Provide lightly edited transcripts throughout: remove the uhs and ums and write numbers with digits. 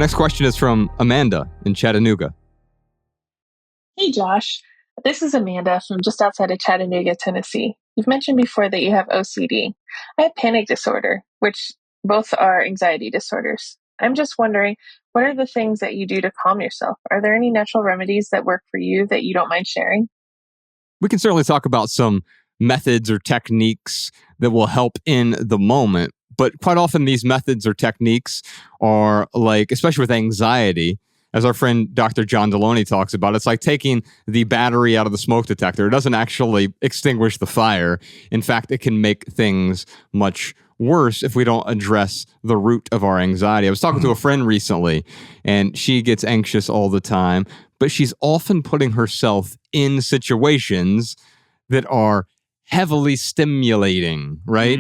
next question is from Amanda in Chattanooga. Hey, Josh. This is Amanda from just outside of Chattanooga, Tennessee. You've mentioned before that you have OCD. I have panic disorder, which both are anxiety disorders. I'm just wondering, what are the things that you do to calm yourself? Are there any natural remedies that work for you that you don't mind sharing? We can certainly talk about some methods or techniques that will help in the moment. But quite often these methods or techniques are like, especially with anxiety, as our friend Dr. John Deloney talks about, it's like taking the battery out of the smoke detector. It doesn't actually extinguish the fire. In fact, it can make things much worse if we don't address the root of our anxiety. I was talking to a friend recently, and she gets anxious all the time, but she's often putting herself in situations that are heavily stimulating, right?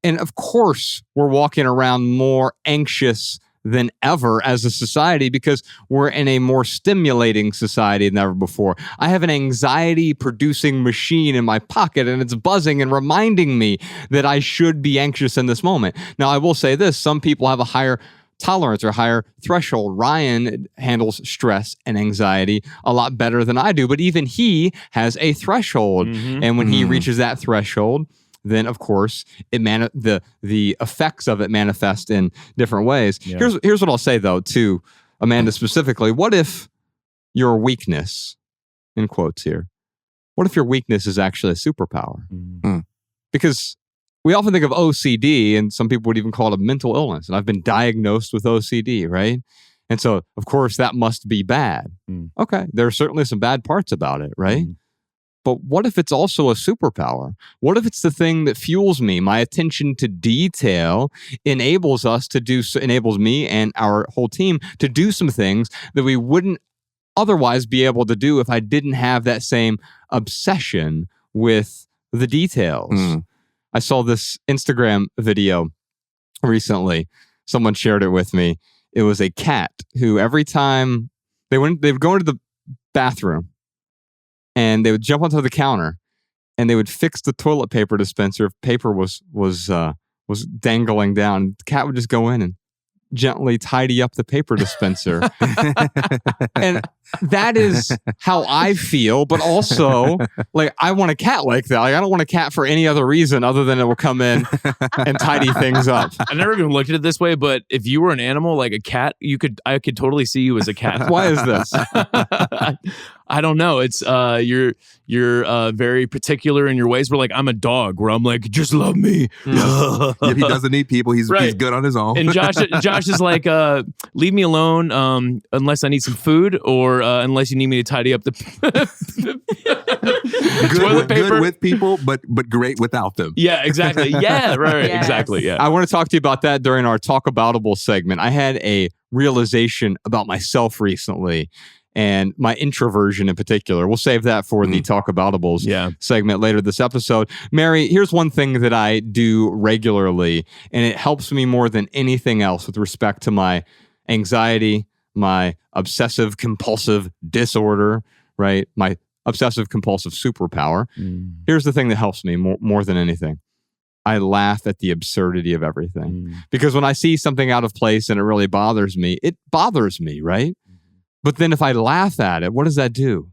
And of course, we're walking around more anxious than ever as a society because we're in a more stimulating society than ever before. I have an anxiety-producing machine in my pocket, and it's buzzing and reminding me that I should be anxious in this moment. Now, I will say this. Some people have a higher tolerance or higher threshold. Ryan handles stress and anxiety a lot better than I do, but even he has a threshold. And when he reaches that threshold, then of course the effects of it manifest in different ways. Yeah. Here's what I'll say though to Amanda specifically. What if your weakness, in quotes here, what if your weakness is actually a superpower? Because we often think of OCD, and some people would even call it a mental illness. And I've been diagnosed with OCD, right? And so, of course, that must be bad. Okay, there are certainly some bad parts about it, right? But what if it's also a superpower? What if it's the thing that fuels me? My attention to detail enables me and our whole team to do some things that we wouldn't otherwise be able to do if I didn't have that same obsession with the details. I saw this Instagram video recently. Someone shared it with me. It was a cat who every time they would go into the bathroom, and they would jump onto the counter, and they would fix the toilet paper dispenser if paper was dangling down. The cat would just go in and gently tidy up the paper dispenser. And that is how I feel, but also like I want a cat like that. Like I don't want a cat for any other reason other than it will come in and tidy things up. I never even looked at it this way, but if you were an animal like a cat, I could totally see you as a cat. Why is this? I don't know. It's you're very particular in your ways. Where like I'm a dog, where I'm like, just love me. If he doesn't need people, he's good on his own. And Josh is like, leave me alone unless I need some food or unless you need me to tidy up the toilet paper. Good with people, but great without them. Yeah, exactly. Yeah, right. Yes. Exactly. Yeah. I want to talk to you about that during our Talk Aboutable segment. I had a realization about myself recently. And my introversion in particular. We'll save that for the Talk Aboutables segment later this episode. Mary, here's one thing that I do regularly, and it helps me more than anything else with respect to my anxiety, my obsessive compulsive disorder, right? My obsessive compulsive superpower. Here's the thing that helps me more than anything. I laugh at the absurdity of everything. Because when I see something out of place and it really bothers me, it bothers me, right? But then if I laugh at it, what does that do?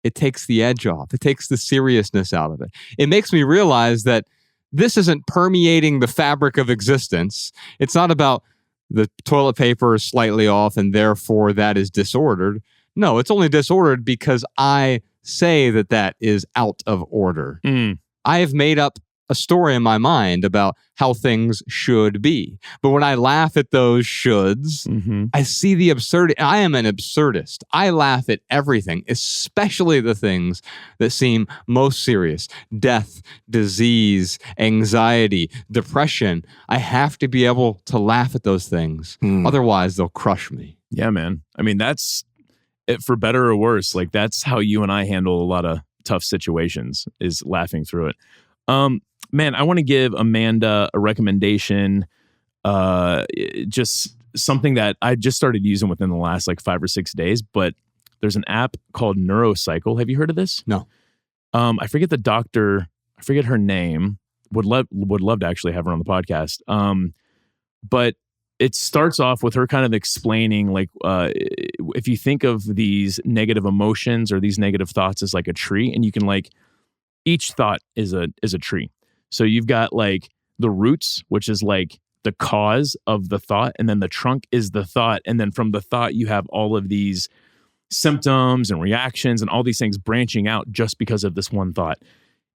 It takes the edge off. It takes the seriousness out of it. It makes me realize that this isn't permeating the fabric of existence. It's not about the toilet paper is slightly off and therefore that is disordered. No, it's only disordered because I say that is out of order. I have made up a story in my mind about how things should be. But when I laugh at those shoulds, I see the absurdity. I am an absurdist. I laugh at everything, especially the things that seem most serious. Death, disease, anxiety, depression. I have to be able to laugh at those things. Otherwise, they'll crush me. Yeah, man. I mean, that's it, for better or worse. Like that's how you and I handle a lot of tough situations, is laughing through it. Man, I want to give Amanda a recommendation. Just something that I just started using within the last like 5 or 6 days, but there's an app called Neurocycle. Have you heard of this? No. I forget the doctor. I forget her name. Would love to actually have her on the podcast. But it starts off with her kind of explaining, like, if you think of these negative emotions or these negative thoughts as like a tree, and you can like, each thought is a tree. So you've got like the roots, which is like the cause of the thought, and then the trunk is the thought, and then from the thought you have all of these symptoms and reactions and all these things branching out just because of this one thought.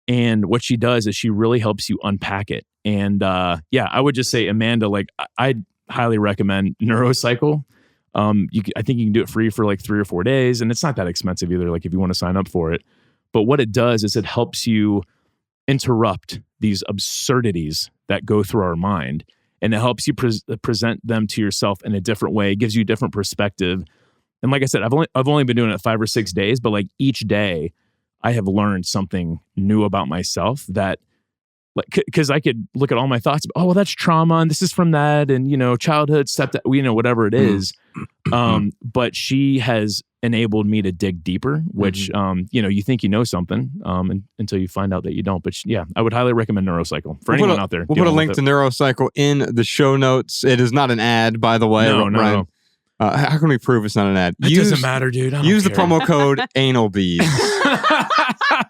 And what she does is she really helps you unpack it. And I would just say, Amanda, like, I highly recommend Neurocycle. I think you can do it free for like 3 or 4 days, and it's not that expensive either, like if you want to sign up for it. But what it does is it helps you interrupt these absurdities that go through our mind, and it helps you present them to yourself in a different way. It gives you a different perspective. And like I said, I've only been doing it 5 or 6 days, but like each day I have learned something new about myself, that like, because I could look at all my thoughts, oh, well, that's trauma, and this is from that, and, you know, childhood, whatever it is. But she has enabled me to dig deeper, which, you think you know something until you find out that you don't. But yeah, I would highly recommend Neurocycle for anyone out there. We'll put a link to Neurocycle in the show notes. It is not an ad, by the way. No. How can we prove it's not an ad? It doesn't matter, dude. Use the promo code ANALBEADS.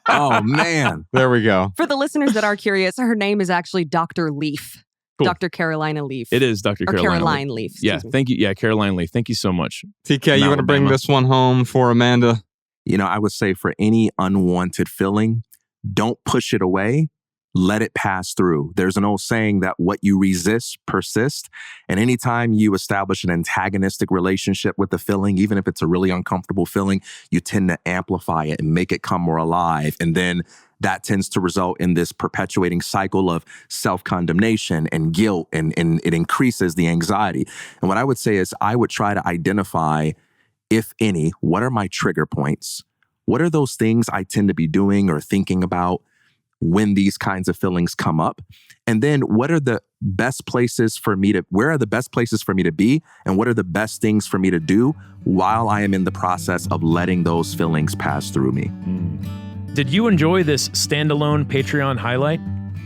Oh, man. There we go. For the listeners that are curious, her name is actually Dr. Leaf. Cool. Dr. Carolina Leaf. It is Dr. Caroline Leaf. Yeah, thank you. Yeah, Caroline Leaf. Thank you so much. TK, you want to bring this one home for Amanda? You know, I would say for any unwanted feeling, don't push it away. Let it pass through. There's an old saying that what you resist persists. And anytime you establish an antagonistic relationship with the feeling, even if it's a really uncomfortable feeling, you tend to amplify it and make it come more alive. And then that tends to result in this perpetuating cycle of self-condemnation and guilt, and it increases the anxiety. And what I would say is I would try to identify, if any, what are my trigger points? What are those things I tend to be doing or thinking about when these kinds of feelings come up? And then where are the best places for me to be? And what are the best things for me to do while I am in the process of letting those feelings pass through me? Did you enjoy this standalone Patreon highlight?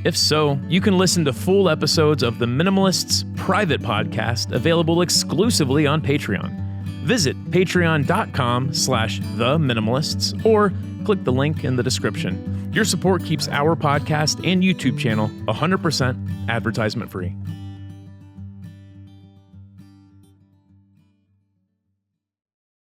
If so, you can listen to full episodes of the Minimalists private podcast available exclusively on Patreon. Visit patreon.com/theminimalists or click the link in the description. Your support keeps our podcast and YouTube channel 100% advertisement free.